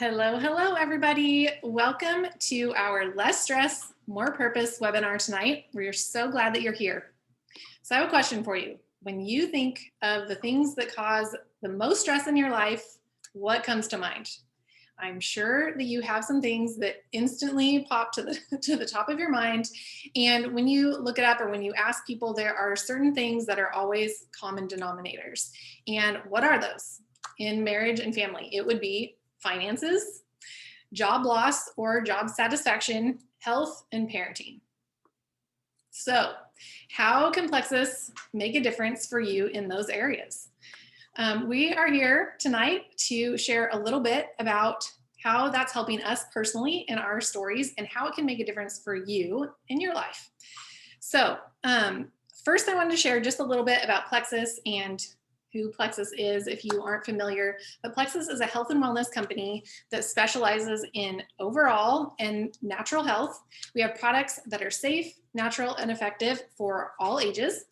Hello, hello, everybody. Welcome to our Less Stress, More Purpose webinar tonight. We're so glad that you're here. So I have a question for you. When you think of the things that cause the most stress in your life, what comes to mind? I'm sure that you have some things that instantly pop to the top of your mind. And when you look it up or when you ask people, there are certain things that are always common denominators. And what are those? In marriage and family, it would be finances, job loss or job satisfaction, health, and parenting. So how can Plexus make a difference for you in those areas? We are here tonight to share a little bit about how that's helping us personally in our stories and how it can make a difference for you in your life. So first I wanted to share just a little bit about Plexus and who Plexus is if you aren't familiar. But Plexus is a health and wellness company that specializes in overall and natural health. We have products that are safe, natural, and effective for all ages.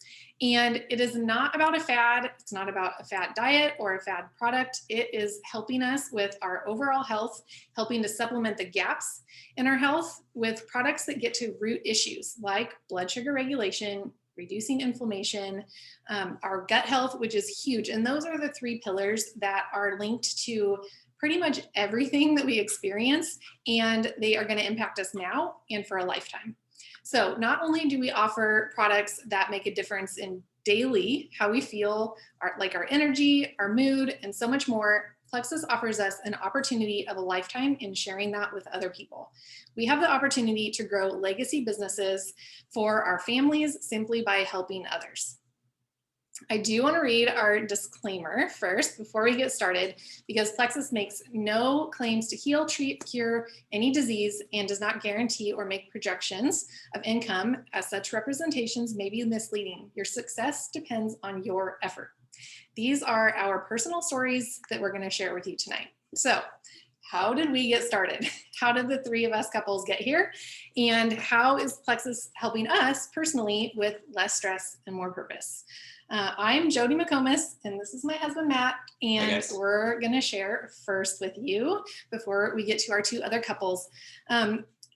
And it is not about a fad. It's not about a fad diet or a fad product. It is helping us with our overall health, helping to supplement the gaps in our health with products that get to root issues like blood sugar regulation, reducing inflammation, our gut health, which is huge. And those are the three pillars that are linked to pretty much everything that we experience, and they are going to impact us now and for a lifetime. So not only do we offer products that make a difference in daily how we feel, like our energy, our mood, and so much more, Plexus offers us an opportunity of a lifetime in sharing that with other people. We have the opportunity to grow legacy businesses for our families simply by helping others. I do want to read our disclaimer first before we get started, because Plexus makes no claims to heal, treat, cure any disease and does not guarantee or make projections of income, as such representations may be misleading. Your success depends on your effort. These are our personal stories that we're going to share with you tonight. So how did we get started? How did the three of us couples get here? And how is Plexus helping us personally with less stress and more purpose? I'm Jody McComas, and this is my husband, Matt, and we're going to share first with you before we get to our two other couples.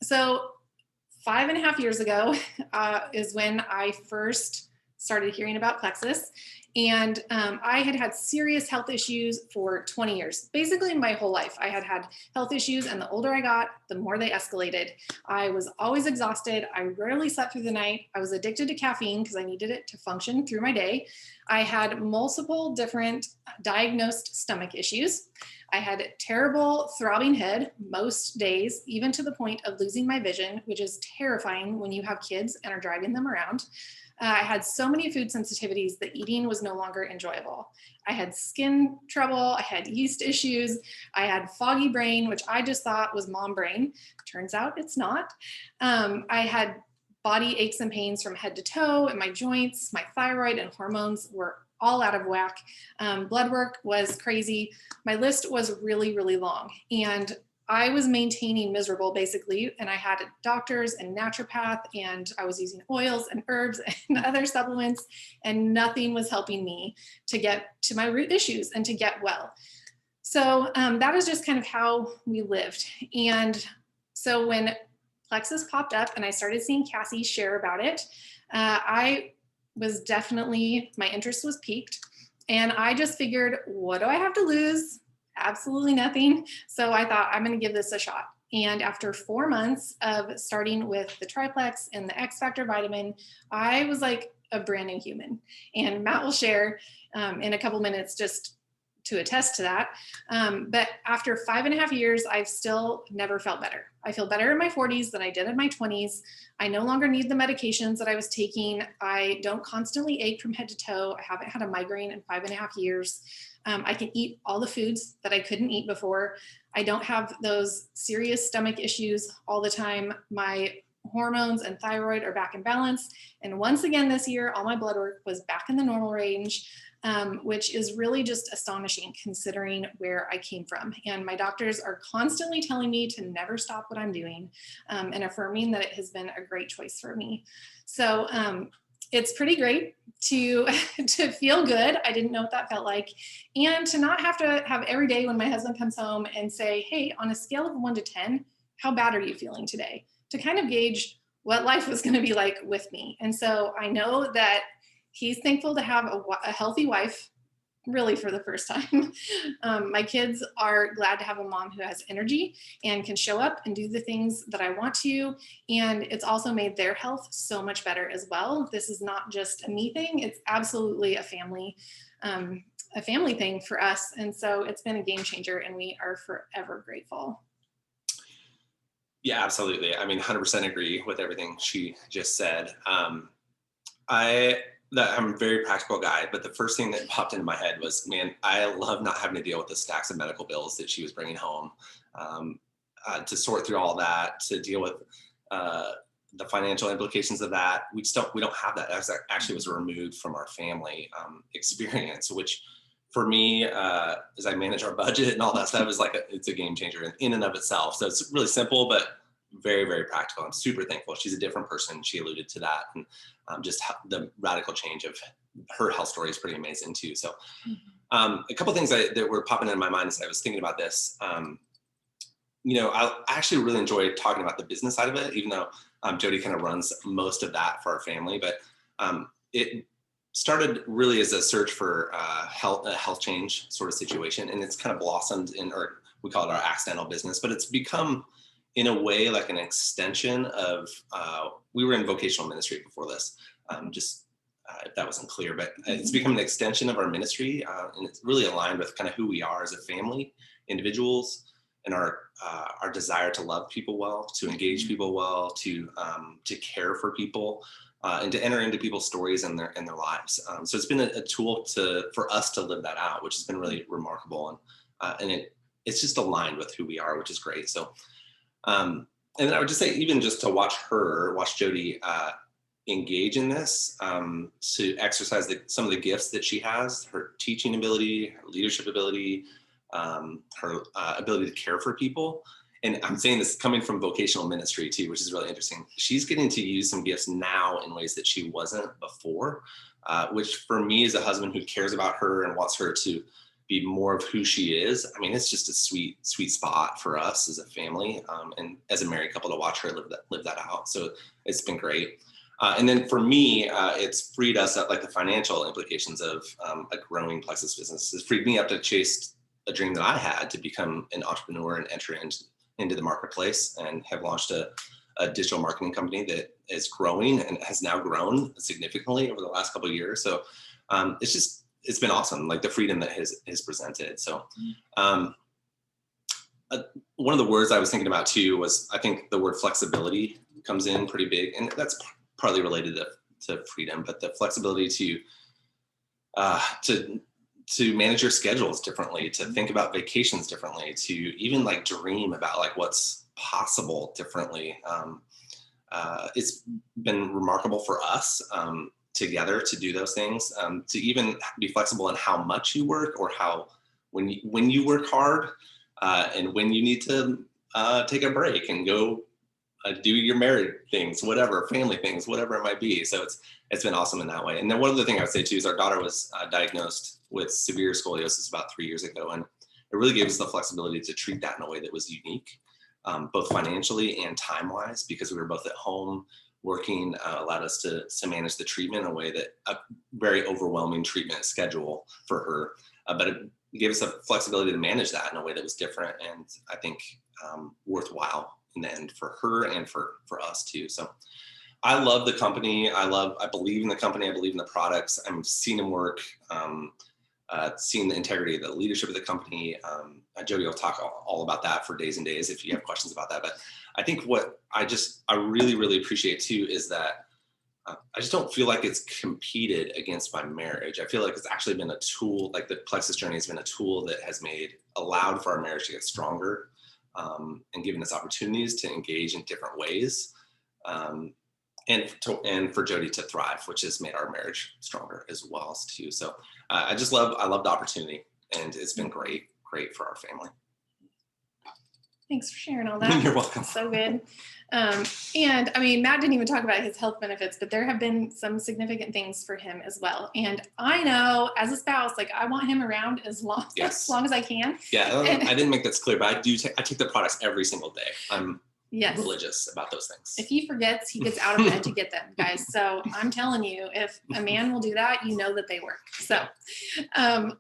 So 5.5 years ago is when I first started hearing about Plexus. And I had had serious health issues for 20 years. Basically my whole life, I had had health issues, and the older I got, the more they escalated. I was always exhausted. I rarely slept through the night. I was addicted to caffeine because I needed it to function through my day. I had multiple different diagnosed stomach issues. I had terrible throbbing head most days, even to the point of losing my vision, which is terrifying when you have kids and are driving them around. I had so many food sensitivities that eating was no longer enjoyable. I had skin trouble, I had yeast issues, I had foggy brain, which I just thought was mom brain. Turns out it's not. I had body aches and pains from head to toe in my joints. My thyroid and hormones were all out of whack. Blood work was crazy. My list was really, really long. And I was maintaining miserable basically, and I had doctors and naturopath, and I was using oils and herbs and other supplements, and nothing was helping me to get to my root issues and to get well. So that is just kind of how we lived. And so when Plexus popped up and I started seeing Cassie share about it, I was definitely, my interest was piqued, and I just figured, what do I have to lose? Absolutely nothing. So I thought, I'm going to give this a shot. And after 4 months of starting with the triplex and the X Factor vitamin, I was like a brand new human. And Matt will share in a couple minutes just to attest to that. But after 5.5 years, I've still never felt better. I feel better in my 40s than I did in my 20s. I no longer need the medications that I was taking. I don't constantly ache from head to toe. I haven't had a migraine in 5.5 years. I can eat all the foods that I couldn't eat before. I don't have those serious stomach issues all the time. My hormones and thyroid are back in balance. And once again this year, all my blood work was back in the normal range, which is really just astonishing considering where I came from. And my doctors are constantly telling me to never stop what I'm doing and affirming that it has been a great choice for me. So it's pretty great to to feel good. I didn't know what that felt like, and to not have to have every day when my husband comes home and say, "Hey, on a scale of 1 to 10, how bad are you feeling today?" To kind of gauge what life was going to be like with me. And so I know that he's thankful to have a healthy wife, really for the first time. My kids are glad to have a mom who has energy and can show up and do the things that I want to. And it's also made their health so much better as well. This is not just a me thing. It's absolutely a family thing for us. And so it's been a game changer, and we are forever grateful. Yeah, absolutely. I mean, 100% agree with everything she just said. I'm a very practical guy, but the first thing that popped into my head was, man, I love not having to deal with the stacks of medical bills that she was bringing home, to sort through all that, to deal with the financial implications of that. We don't have that. That actually was removed from our family experience, which for me, as I manage our budget and all that stuff, is it's a game changer in and of itself. So it's really simple, but very, very practical. I'm super thankful. She's a different person. She alluded to that. And just the radical change of her health story is pretty amazing too. So a couple of things that were popping in my mind as I was thinking about this. I actually really enjoy talking about the business side of it, even though Jody kind of runs most of that for our family. But it started really as a search for a health change sort of situation. And it's kind of blossomed or we call it our accidental business, but it's become in a way like an extension of, we were in vocational ministry before this, if that wasn't clear, but it's become an extension of our ministry. And it's really aligned with kind of who we are as a family, individuals, and our desire to love people well, to engage people well, to care for people, and to enter into people's stories and their lives. So it's been a tool for us to live that out, which has been really remarkable. And it's just aligned with who we are, which is great. So, and then I would just say, even just to watch Jody engage in this, to exercise some of the gifts that she has, her teaching ability, her leadership ability, her ability to care for people. And I'm saying this coming from vocational ministry too, which is really interesting. She's getting to use some gifts now in ways that she wasn't before, which for me as a husband who cares about her and wants her to be more of who she is, I mean, it's just a sweet, sweet spot for us as a family, and as a married couple to watch her live that out. So it's been great. And then for me, it's freed us up, like the financial implications of a growing Plexus business. It's freed me up to chase a dream that I had to become an entrepreneur and enter into the marketplace, and have launched a digital marketing company that is growing and has now grown significantly over the last couple of years. So it's been awesome, like the freedom that has presented. So one of the words I was thinking about too was, I think the word flexibility comes in pretty big, and that's partly related to freedom, but the flexibility to manage your schedules differently, to think about vacations differently, to even like dream about like what's possible differently. It's been remarkable for us together to do those things, to even be flexible in how much you work, or when you work hard, and when you need to take a break and go do your married things, whatever, family things, whatever it might be. So it's been awesome in that way. And then one other thing I would say too is our daughter was diagnosed with severe scoliosis about 3 years ago, and it really gave us the flexibility to treat that in a way that was unique, both financially and time-wise, because we were both at home working, allowed us to manage the treatment in a way that a very overwhelming treatment schedule for her, but it gave us a flexibility to manage that in a way that was different, and I think worthwhile in the end for her and for us too. So I love the company. I believe in the company. I believe in the products. I'm seeing them work, seeing the integrity of the leadership of the company. Jody will talk all about that for days and days if you have questions about that. But I think what I really, really appreciate too is that I just don't feel like it's competed against my marriage. I feel like it's actually been a tool, like the Plexus journey has been a tool that has allowed for our marriage to get stronger, and given us opportunities to engage in different ways, and for Jody to thrive, which has made our marriage stronger as well too. So I love the opportunity, and it's been great for our family. Thanks for sharing all that. You're welcome. So good. And I mean, Matt didn't even talk about his health benefits, but there have been some significant things for him as well. And I know as a spouse, like I want him around as long as I can. Yeah, And I didn't make that clear, but I do. I take the products every single day. I'm yes. religious about those things. If he forgets, he gets out of bed to get them, guys. So I'm telling you, if a man will do that, you know that they work. So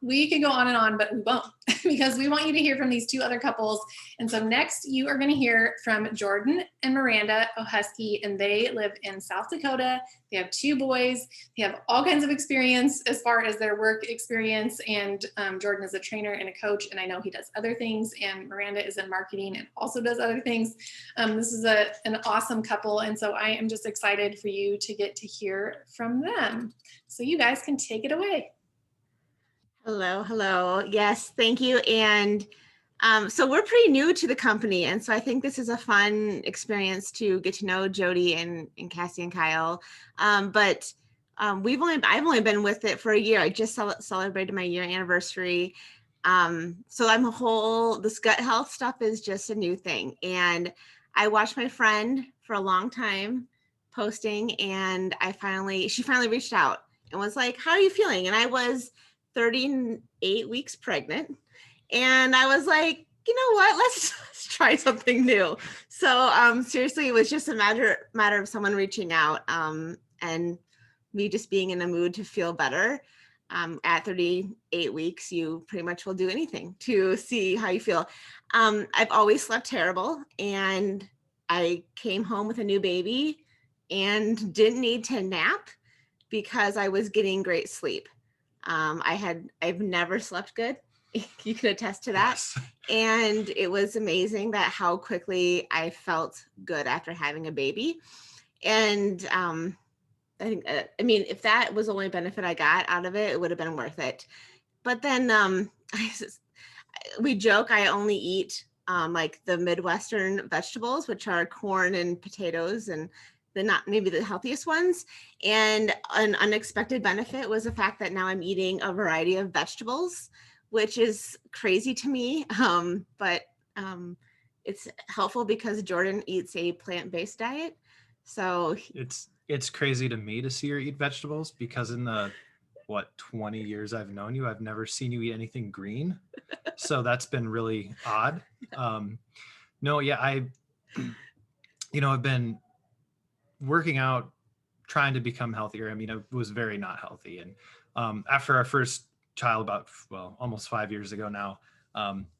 we can go on and on, but we won't because we want you to hear from these two other couples. And so next you are going to hear from Jordan and Miranda Ohusky, and they live in South Dakota. They have 2 boys. They have all kinds of experience as far as their work experience. And Jordan is a trainer and a coach, and I know he does other things. And Miranda is in marketing and also does other things. This is an awesome couple. And so I am just excited for you to get to hear from them. So you guys can take it away. Hello. Yes, thank you. And so we're pretty new to the company. And so I think this is a fun experience to get to know Jody and Cassie and Kyle. But I've only been with it for a year. I just celebrated my year anniversary. So this gut health stuff is just a new thing. And I watched my friend for a long time posting, and she finally reached out and was like, "How are you feeling?" And I was 38 weeks pregnant. And I was like, you know what, let's try something new. So seriously, it was just a matter of someone reaching out and me just being in a mood to feel better. At 38 weeks, you pretty much will do anything to see how you feel. I've always slept terrible, and I came home with a new baby and didn't need to nap because I was getting great sleep. I've never slept good. You can attest to that. Yes. And it was amazing that how quickly I felt good after having a baby. And I think, if that was the only benefit I got out of it, it would have been worth it. But then we joke, I only eat like the Midwestern vegetables, which are corn and potatoes, and they're not maybe the healthiest ones. And an unexpected benefit was the fact that now I'm eating a variety of vegetables, which is crazy to me. But it's helpful because Jordan eats a plant-based diet. So it's crazy to me to see her eat vegetables because in the 20 years I've known you, I've never seen you eat anything green. So that's been really odd. I've been working out, trying to become healthier. I mean, I was very not healthy. And after our first child, almost 5 years ago now,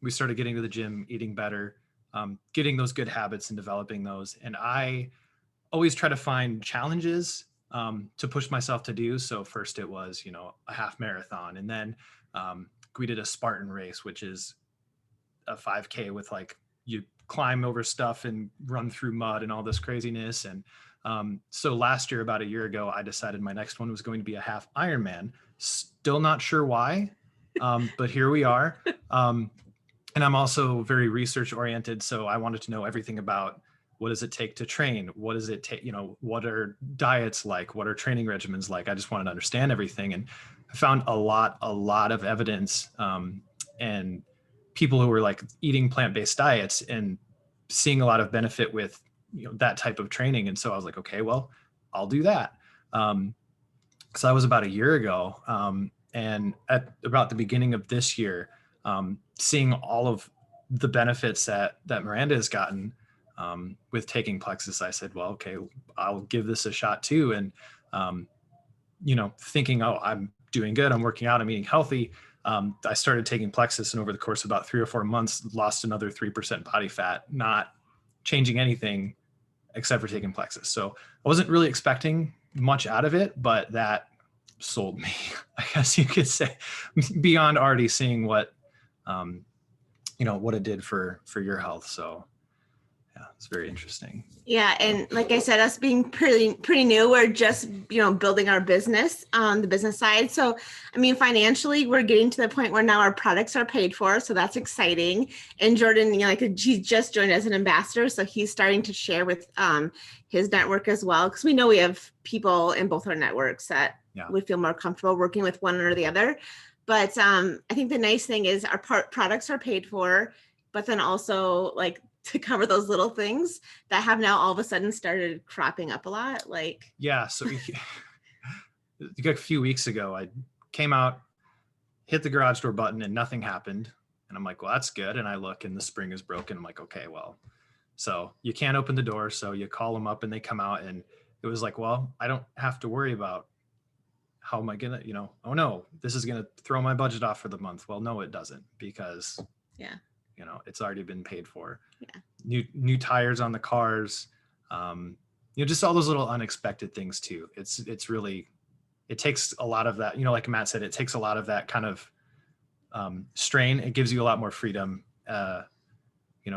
we started getting to the gym, eating better, getting those good habits and developing those. And I always try to find challenges to push myself to do. So first it was, a half marathon. And then we did a Spartan race, which is a 5K with you climb over stuff and run through mud and all this craziness. And so last year, about a year ago, I decided my next one was going to be a half Ironman. Still not sure why, but here we are. And I'm also very research oriented. So I wanted to know everything about what does it take to train? What does it take? What are diets like? What are training regimens like? I just wanted to understand everything. And I found a lot of evidence and people who were eating plant-based diets and seeing a lot of benefit with that type of training. And so I was like, okay, well, I'll do that. So that was about a year ago. And at about the beginning of this year, seeing all of the benefits that Miranda has gotten with taking Plexus, I said, well, okay, I'll give this a shot too. And, thinking, oh, I'm doing good. I'm working out. I'm eating healthy. I started taking Plexus, and over the course of about 3 or 4 months, lost another 3% body fat, not changing anything except for taking Plexus. So I wasn't really expecting much out of it, but that sold me, I guess you could say, beyond already seeing what, what it did for your health. So yeah, it's very interesting. Yeah. And like I said, us being pretty new, we're just, building our business on the business side. So, financially, we're getting to the point where now our products are paid for. So that's exciting. And Jordan, he's just joined as an ambassador. So he's starting to share with his network as well. Because we know we have people in both our networks that we feel more comfortable working with one or the other. But I think the nice thing is our products are paid for, but then also to cover those little things that have now all of a sudden started cropping up a lot. Like, yeah. So a few weeks ago, I came out, hit the garage door button, and nothing happened. And I'm like, well, that's good. And I look and the spring is broken. I'm like, okay, well, so you can't open the door. So you call them up and they come out, and it was like, well, I don't have to worry about how am I going to, oh no, this is going to throw my budget off for the month. Well, no, it doesn't, because yeah, it's already been paid for. Yeah. New tires on the cars. Just all those little unexpected things too. It's really, it takes a lot of that, like Matt said, it takes a lot of that kind of strain. It gives you a lot more freedom,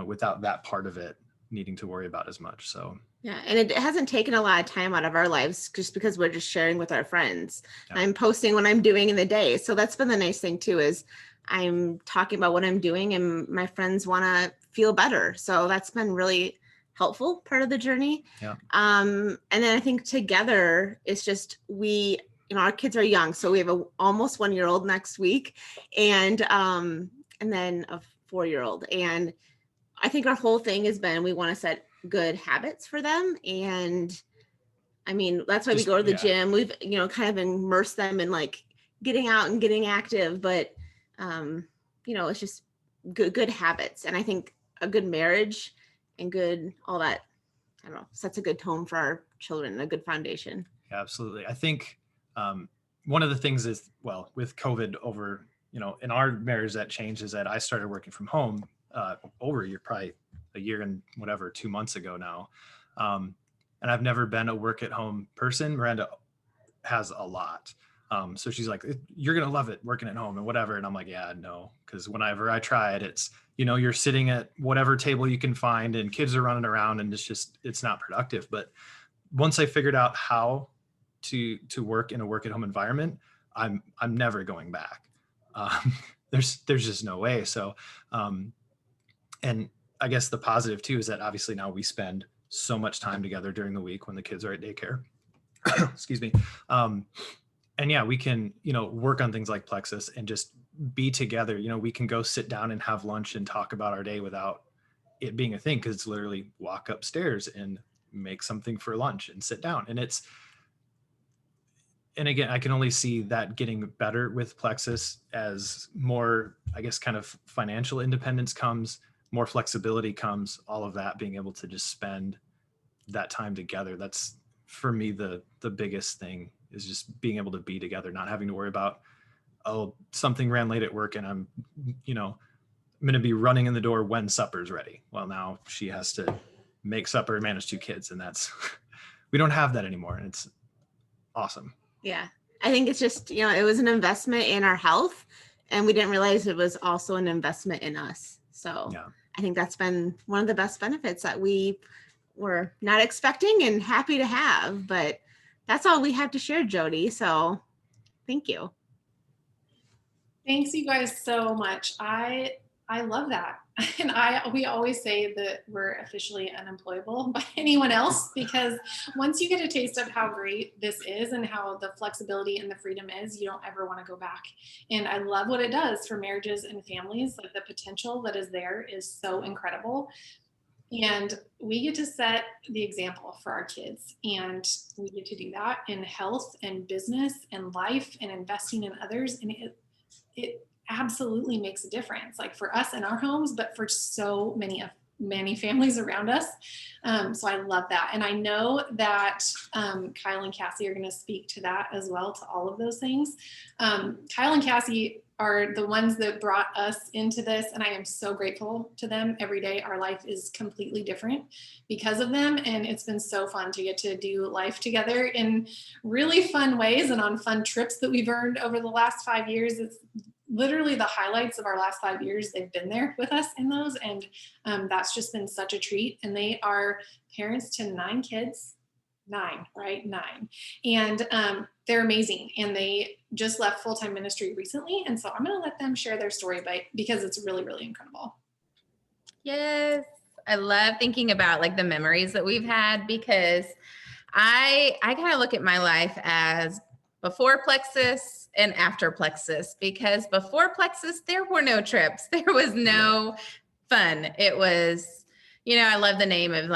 without that part of it needing to worry about as much. So yeah, and it hasn't taken a lot of time out of our lives just because we're just sharing with our friends. Yeah. I'm posting what I'm doing in the day. So that's been the nice thing too, is I'm talking about what I'm doing and my friends want to feel better. So that's been really helpful part of the journey. Yeah. And then I think together it's just our kids are young. So we have a almost 1-year-old next week and then a 4-year-old. And I think our whole thing has been, we want to set good habits for them. And I mean, that's why we go to the gym. We've, kind of immersed them in like getting out and getting active, but it's just good habits. And I think a good marriage and good, all that, I don't know, sets a good tone for our children, a good foundation. Yeah, absolutely. I think one of the things is, well, with COVID over, in our marriage that changed is that I started working from home over a year, probably a year and 2 months ago now. And I've never been a work at home person. Miranda has a lot. So she's like, you're going to love it working at home and whatever. And I'm like, yeah, no. Cause whenever I try it, it's, you're sitting at whatever table you can find and kids are running around and it's not productive. But once I figured out how to work in a work at home environment, I'm never going back. There's just no way. So, and I guess the positive too is that obviously now we spend so much time together during the week when the kids are at daycare. Excuse me. And yeah, we can, work on things like Plexus and just be together. We can go sit down and have lunch and talk about our day without it being a thing, because it's literally walk upstairs and make something for lunch and sit down. And again, I can only see that getting better with Plexus as more, I guess, kind of financial independence comes, more flexibility comes, all of that, being able to just spend that time together. That's for me, the biggest thing is just being able to be together, not having to worry about, oh, something ran late at work and I'm going to be running in the door when supper's ready. Well, now she has to make supper and manage 2 kids. And that's, we don't have that anymore. And it's awesome. Yeah. I think it's just, it was an investment in our health and we didn't realize it was also an investment in us. So yeah. I think that's been one of the best benefits that we were not expecting and happy to have, but that's all we have to share, Jody. So thank you. Thanks you guys so much. I love that. And we always say that we're officially unemployable by anyone else, because once you get a taste of how great this is and how the flexibility and the freedom is, you don't ever want to go back. And I love what it does for marriages and families. Like, the potential that is there is so incredible. And we get to set the example for our kids, and we get to do that in health and business and life and investing in others. And it absolutely makes a difference, like for us in our homes, but for so many families around us. So I love that. And I know that Kyle and Cassie are going to speak to that as well, to all of those things. Kyle and Cassie are the ones that brought us into this, and I am so grateful to them every day. Our life is completely different because of them, and it's been so fun to get to do life together in really fun ways and on fun trips that we've earned over the last 5 years. It's literally the highlights of our last 5 years. They've been there with us in those, and that's just been such a treat. And they are parents to 9 kids. 9, right? 9. And they're amazing. And they just left full-time ministry recently. And so I'm going to let them share their story because it's really, really incredible. Yes. I love thinking about like the memories that we've had, because I kind of look at my life as before Plexus and after Plexus, because before Plexus, there were no trips. There was no fun. It was, I love the name of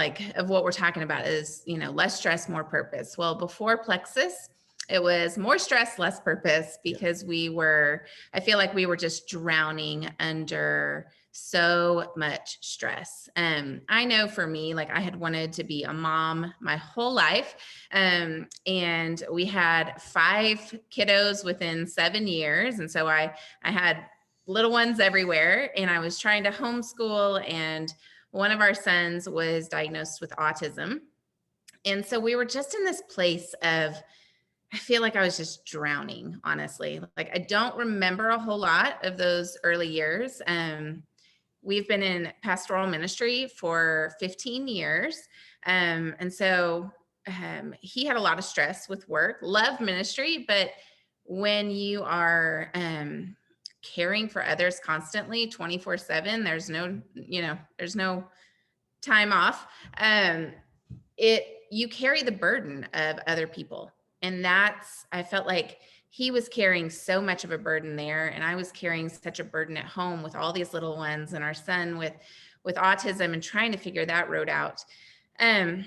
what we're talking about is, less stress, more purpose. Well, before Plexus, it was more stress, less purpose, because I feel like we were just drowning under so much stress. I know for me, I had wanted to be a mom my whole life. And we had 5 kiddos within 7 years. And so I had little ones everywhere, and I was trying to homeschool, and one of our sons was diagnosed with autism. And so we were just in this place of, I feel like I was just drowning, honestly. I don't remember a whole lot of those early years. We've been in pastoral ministry for 15 years. And so he had a lot of stress with work, loved ministry, but when you are caring for others constantly 24/7, there's no time off. You carry the burden of other people. And I felt like he was carrying so much of a burden there. And I was carrying such a burden at home with all these little ones and our son with autism, and trying to figure that road out. And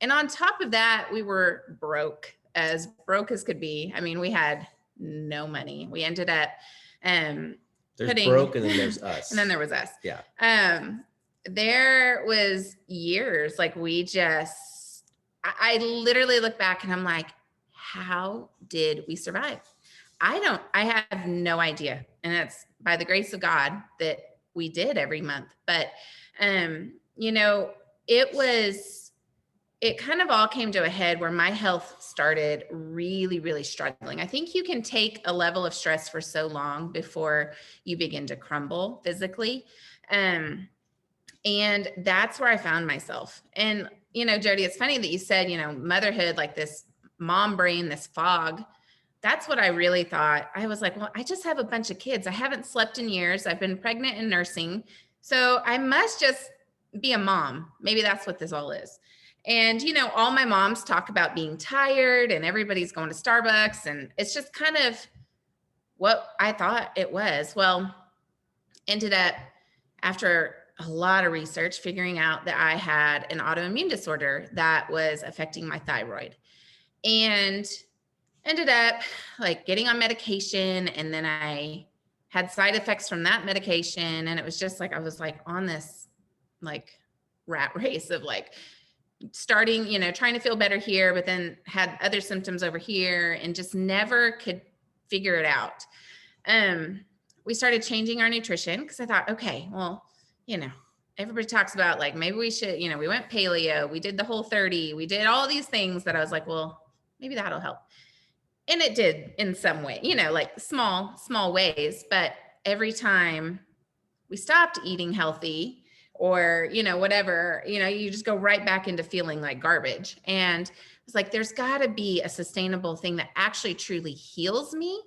on top of that, we were broke as could be. I mean, we had no money. We ended up there's broke, and then there's us. And then there was us. Yeah. There was years I literally look back and I'm like, how did we survive? I have no idea. And that's by the grace of God that we did every month. But, it kind of all came to a head where my health started really, really struggling. I think you can take a level of stress for so long before you begin to crumble physically. And that's where I found myself. And, Jody, it's funny that you said, motherhood, like this mom brain, this fog. That's what I really thought. I was like, well, I just have a bunch of kids. I haven't slept in years. I've been pregnant and nursing. So I must just be a mom. Maybe that's what this all is. And, all my moms talk about being tired and everybody's going to Starbucks. And it's just kind of what I thought it was. Well, ended up after a lot of research, figuring out that I had an autoimmune disorder that was affecting my thyroid, and ended up getting on medication. And then I had side effects from that medication. And it was just I was on this rat race of starting, trying to feel better here, but then had other symptoms over here and just never could figure it out. We started changing our nutrition because I thought, okay, well, everybody talks about maybe we should, we went paleo, we did the Whole30, we did all these things that I was like, well, maybe that'll help. And it did in some way, small ways, but every time we stopped eating healthy or, whatever, you just go right back into feeling like garbage. And it's there's gotta be a sustainable thing that actually truly heals me.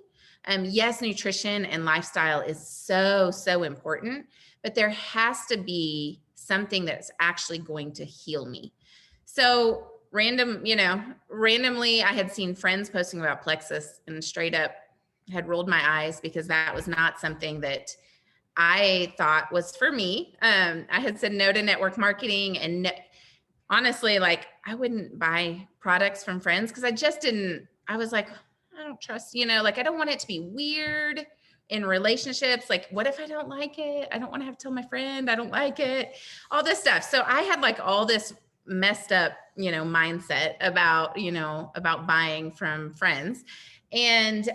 Yes, nutrition and lifestyle is so, so important, but there has to be something that's actually going to heal me. So randomly, I had seen friends posting about Plexus and straight up had rolled my eyes because that was not something that I thought was for me. I had said no to network marketing, and honestly, I wouldn't buy products from friends because I was like, I don't trust, I don't want it to be weird in relationships. What if I don't like it? I don't want to have to tell my friend I don't like it, all this stuff. So I had all this messed up, mindset about buying from friends. And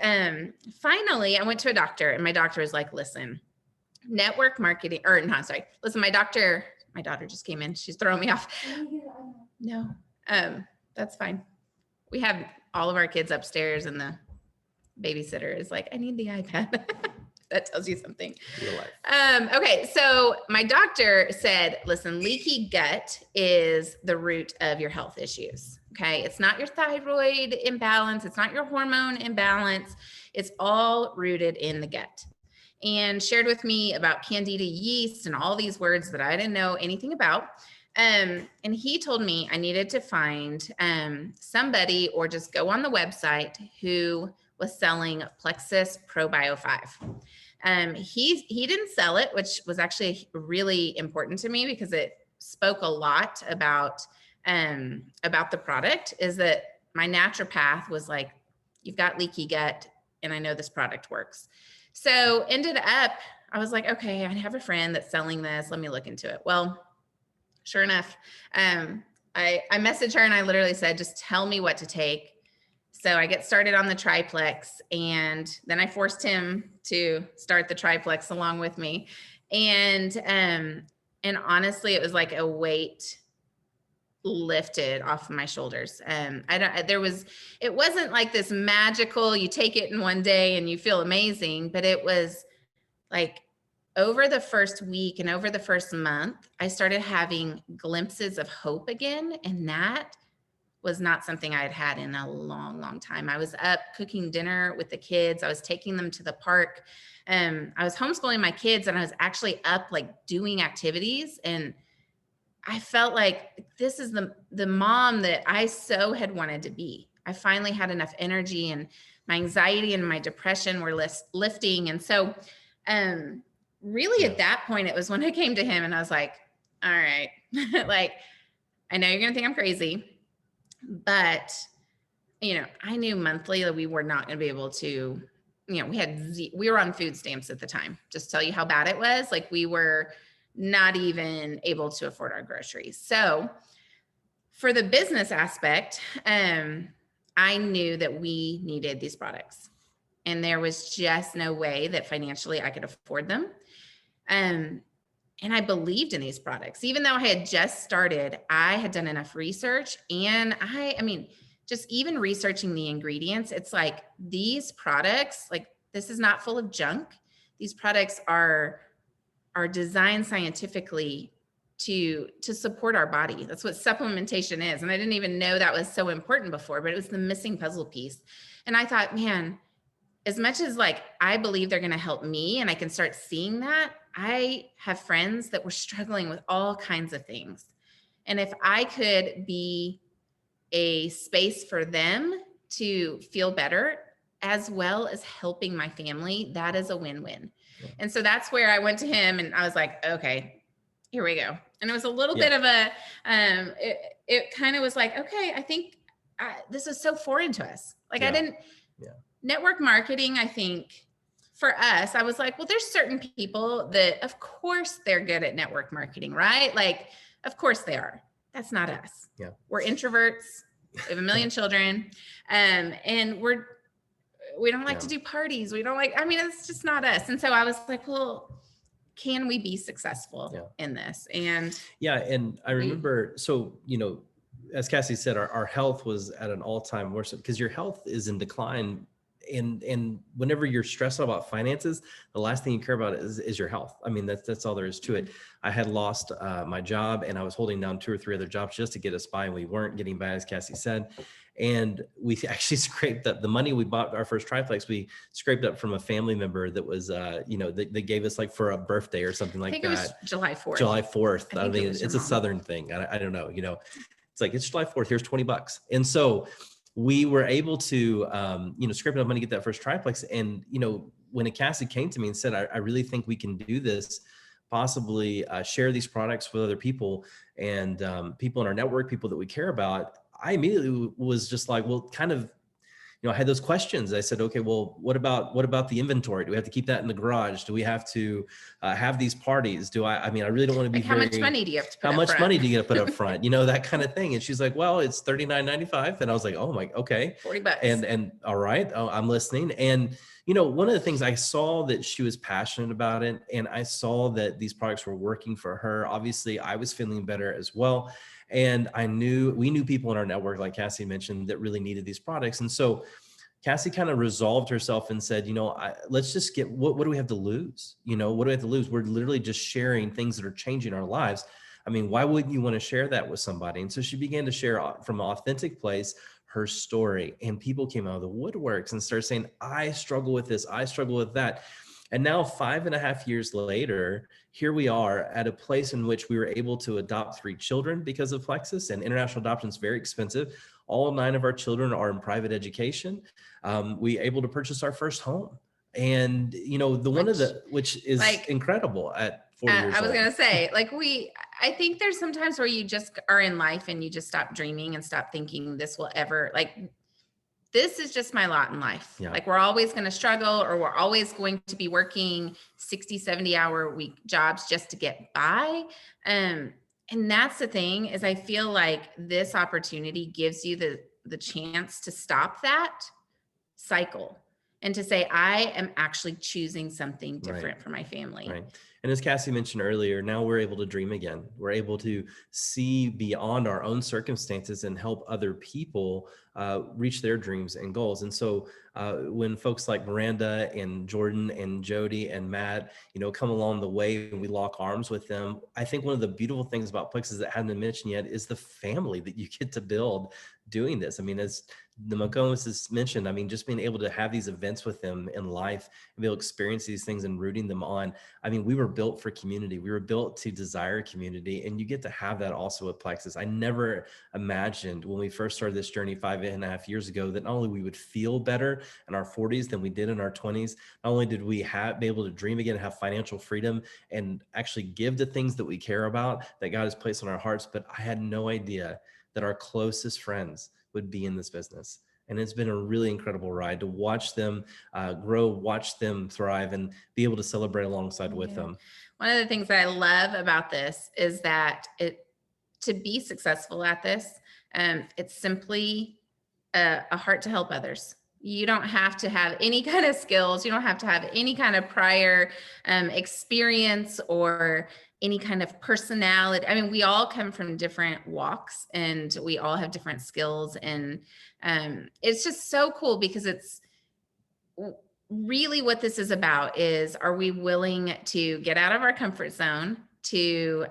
finally I went to a doctor, and my doctor was like, listen, network marketing, listen, my daughter just came in. She's throwing me off. No, that's fine. We have all of our kids upstairs, and the babysitter is like, I need the iPad. That tells you something. Real life. Okay. So my doctor said, listen, leaky gut is the root of your health issues. Okay. It's not your thyroid imbalance. It's not your hormone imbalance. It's all rooted in the gut. And shared with me about candida yeast and all these words that I didn't know anything about. And he told me I needed to find somebody or just go on the website who was selling Plexus ProBio 5. He didn't sell it, which was actually really important to me because it spoke a lot about the product is that my naturopath was like, you've got leaky gut and I know this product works. So ended up, I was like, okay, I have a friend that's selling this. Let me look into it. Well, sure enough, I messaged her and I literally said, just tell me what to take. So I get started on the triplex, and then I forced him to start the triplex along with me. And honestly, it was like a weight lifted off of my shoulders. It wasn't like this magical, you take it in one day and you feel amazing, but it was like over the first week and over the first month, I started having glimpses of hope again. And that was not something I had had in a long, long time. I was up cooking dinner with the kids. I was taking them to the park. I was homeschooling my kids, and I was actually up like doing activities. And I felt like this is the mom that I so had wanted to be. I finally had enough energy, and my anxiety and my depression were lifting. And so really at that point, it was when I came to him and I was like, all right, like, I know you're going to think I'm crazy, but, I knew monthly that we were not going to be able to, we were on food stamps at the time. Just to tell you how bad it was. Like, we were not even able to afford our groceries. So for the business aspect, I knew that we needed these products, and there was just no way that financially I could afford them. And I believed in these products. Even though I had just started, I had done enough research, and I mean, just even researching the ingredients, it's like these products, like this is not full of junk. These products are designed scientifically to support our body. That's what supplementation is. And I didn't even know that was so important before, but it was the missing puzzle piece. And I thought, man, as much as like, I believe they're going to help me and I can start seeing that, I have friends that were struggling with all kinds of things. And if I could be a space for them to feel better, as well as helping my family, that is a win-win. And so that's where I went to him and I was like, okay, here we go. And it was a little bit of a, it kind of was like, okay, I think this is so foreign to us. Like network marketing, I think for us, I was like, well, there's certain people that of course they're good at network marketing, right? Like, of course they are. That's not us. Yeah. We're introverts. We have a million children. And we don't like to do parties. We don't like, it's just not us. And so I was like, well, can we be successful in this? And and I remember, so, as Cassie said, our health was at an all-time worst, because your health is in decline. And whenever you're stressed out about finances, the last thing you care about is your health. I mean, that's all there is to it. I had lost my job, and I was holding down 2 or 3 other jobs just to get us by, and we weren't getting by, as Cassie said. And we actually scraped up the money we bought our first triplex. We scraped up from a family member that was, they gave us like for a birthday or something like that. I think it was July 4th. July 4th. I think it's a Southern thing. I don't know. It's like, it's July 4th. Here's $20. And so we were able to, scrape enough money to get that first triplex. And, when Cassie came to me and said, I really think we can do this, possibly share these products with other people and people in our network, people that we care about, I immediately was just like, well, kind of, I had those questions. I said, okay, well, what about the inventory? Do we have to keep that in the garage? Do we have to have these parties? I really don't want to be how much money do you have to put how up much front? money do you get to put up front? That kind of thing. And she's like, well, it's $39.95. And I was like, oh my, okay. $40. And all right, I'm listening. And, one of the things I saw that she was passionate about it. And I saw that these products were working for her. Obviously I was feeling better as well. And we knew people in our network, like Cassie mentioned, that really needed these products. And so Cassie kind of resolved herself and said, let's just get, what do we have to lose? What do we have to lose? We're literally just sharing things that are changing our lives. Why wouldn't you want to share that with somebody? And so she began to share from an authentic place her story, and people came out of the woodworks and started saying, I struggle with this, I struggle with that. And now 5.5 years later, here we are at a place in which we were able to adopt 3 children because of Plexus, and international adoption is very expensive. All 9 of our children are in private education. We able to purchase our first home. And, which is like, incredible at 40 years old. I was going to say, I think there's sometimes where you just are in life and you just stop dreaming and stop thinking this will ever, like, this is just my lot in life. Yeah. Like, we're always going to struggle, or we're always going to be working 60, 70-hour week jobs just to get by. And that's the thing, is I feel like this opportunity gives you the chance to stop that cycle and to say, I am actually choosing something different for my family. Right. And as Cassie mentioned earlier, now we're able to dream again. We're able to see beyond our own circumstances and help other people reach their dreams and goals. And so when folks like Miranda and Jordan and Jody and Matt, come along the way and we lock arms with them, I think one of the beautiful things about Plexus that hasn't been mentioned yet is the family that you get to build doing this. I mean, as the McCombs has mentioned, I mean, just being able to have these events with them in life and be able to experience these things and rooting them on. I mean, we were built for community. We were built to desire community, and you get to have that also with Plexus. I never imagined when we first started this journey 5.5 years ago that not only we would feel better in our 40s than we did in our 20s, not only did we be able to dream again, have financial freedom, and actually give the things that we care about that God has placed on our hearts, but I had no idea that our closest friends would be in this business. And it's been a really incredible ride to watch them grow, watch them thrive, and be able to celebrate alongside with them. One of the things that I love about this is that to be successful at this, it's simply a heart to help others. You don't have to have any kind of skills. You don't have to have any kind of prior experience or any kind of personality. I mean, we all come from different walks and we all have different skills. And it's just so cool, because it's really what this is about is, are we willing to get out of our comfort zone to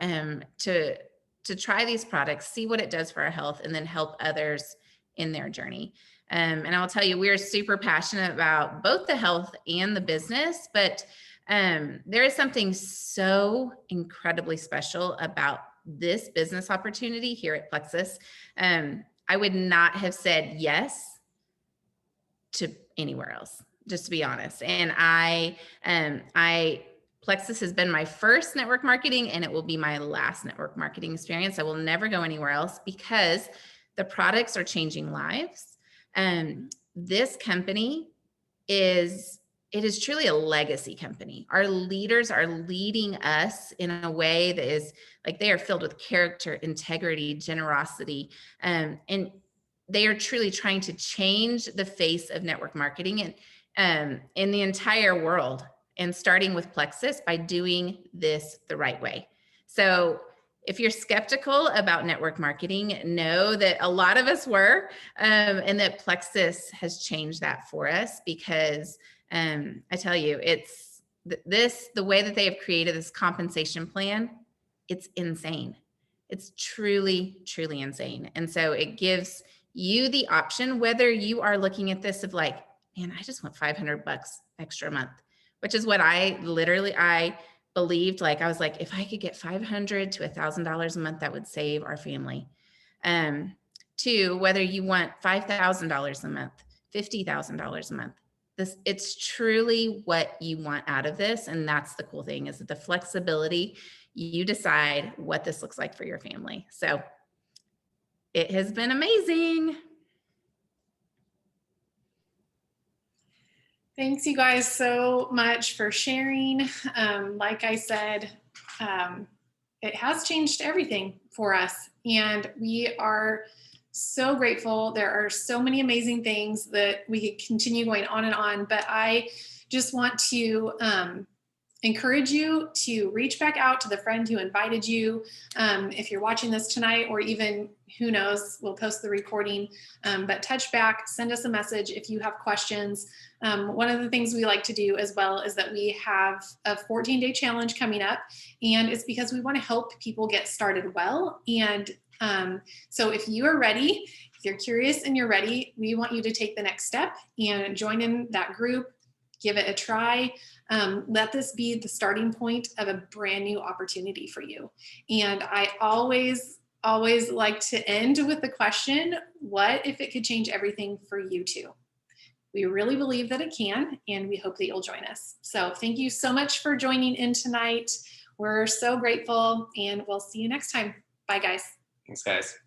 try these products, see what it does for our health, and then help others in their journey. And I'll tell you, we're super passionate about both the health and the business, but there is something so incredibly special about this business opportunity here at Plexus. I would not have said yes to anywhere else, just to be honest. And Plexus has been my first network marketing, and it will be my last network marketing experience. I will never go anywhere else, because the products are changing lives. This company is truly a legacy company. Our leaders are leading us in a way that is like, they are filled with character, integrity, generosity, and they are truly trying to change the face of network marketing and in the entire world, and starting with Plexus by doing this the right way. So if you're skeptical about network marketing, know that a lot of us were, and that Plexus has changed that for us, because I tell you, it's the way that they have created this compensation plan, it's insane. It's truly, truly insane. And so it gives you the option, whether you are looking at this of like, man, I just want $500 extra a month, which is what I believed. Like, I was like, if I could get $500 to $1,000 a month, that would save our family. To whether you want $5,000 a month, $50,000 a month, it's truly what you want out of this. And that's the cool thing, is that the flexibility, you decide what this looks like for your family. So it has been amazing. Thanks, you guys, so much for sharing. Like I said, it has changed everything for us, and we are so grateful. There are so many amazing things that we could continue going on and on, but I just want to encourage you to reach back out to the friend who invited you. If you're watching this tonight, or even, who knows, we'll post the recording, but touch back, send us a message if you have questions. One of the things we like to do as well is that we have a 14-day challenge coming up, and it's because we want to help people get started well. And so if you are ready, if you're curious and you're ready, we want you to take the next step and join in that group, give it a try. Let this be the starting point of a brand new opportunity for you. And I always like to end with the question, what if it could change everything for you too? We really believe that it can, and we hope that you'll join us. So thank you so much for joining in tonight. We're so grateful, and we'll see you next time. Bye, guys. Thanks, guys.